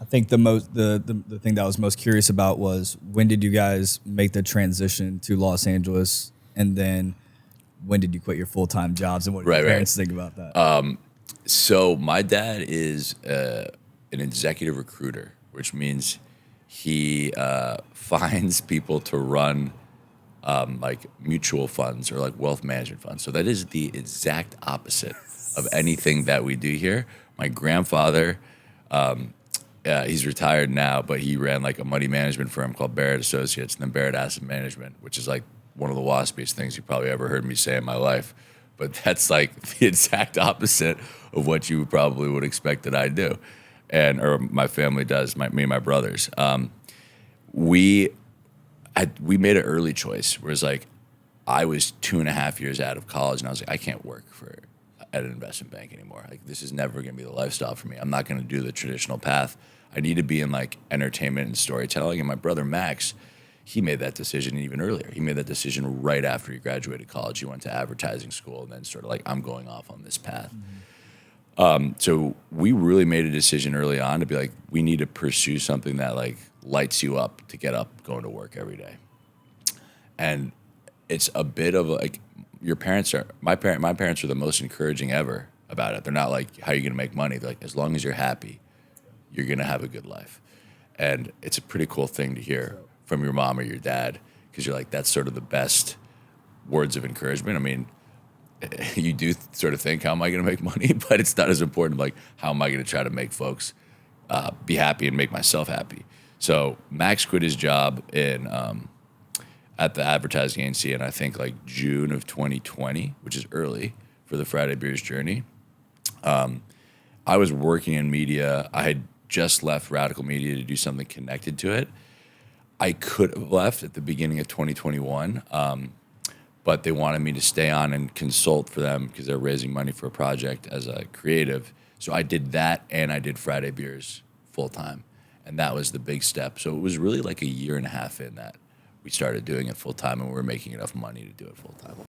I think the thing that I was most curious about was when did you guys make the transition to Los Angeles, and then when did you quit your full time jobs, and what did your Right, right. parents think about that? So my dad is an executive recruiter, which means he finds people to run like mutual funds or like wealth management funds. So that is the exact opposite of anything that we do here. My grandfather, he's retired now, but he ran like a money management firm called Barrett Associates and then Barrett Asset Management, which is like one of the waspiest things you probably ever heard me say in my life. But that's like the exact opposite of what you probably would expect that I do, and or my family does. Me and my brothers. We we made an early choice. Whereas like I was 2.5 years out of college, and I was like, I can't work for at an investment bank anymore. Like this is never going to be the lifestyle for me. I'm not going to do the traditional path. I need to be in like entertainment and storytelling. And my brother Max, he made that decision even earlier. He made that decision right after he graduated college. He went to advertising school and then sort of like, I'm going off on this path. So we really made a decision early on to be like, we need to pursue something that like lights you up to get up going to work every day. And it's a bit of like your parents are my parents are the most encouraging ever about it. They're not like, how are you going to make money? They're like, as long as you're happy, you're going to have a good life. And it's a pretty cool thing to hear from your mom or your dad, because you're like, that's sort of the best words of encouragement. I mean, you do sort of think, how am I going to make money? But it's not as important like, how am I going to try to make folks be happy and make myself happy? So Max quit his job in at the advertising agency in I think like June of 2020, which is early for the Friday Beers journey. I was working in media. I had just left Radical Media to do something connected to it. I could have left at the beginning of 2021, but they wanted me to stay on and consult for them because they're raising money for a project as a creative. So I did that, and I did Friday Beers full time, and that was the big step. So it was really like a year and a half in that we started doing it full time, and we were making enough money to do it full time.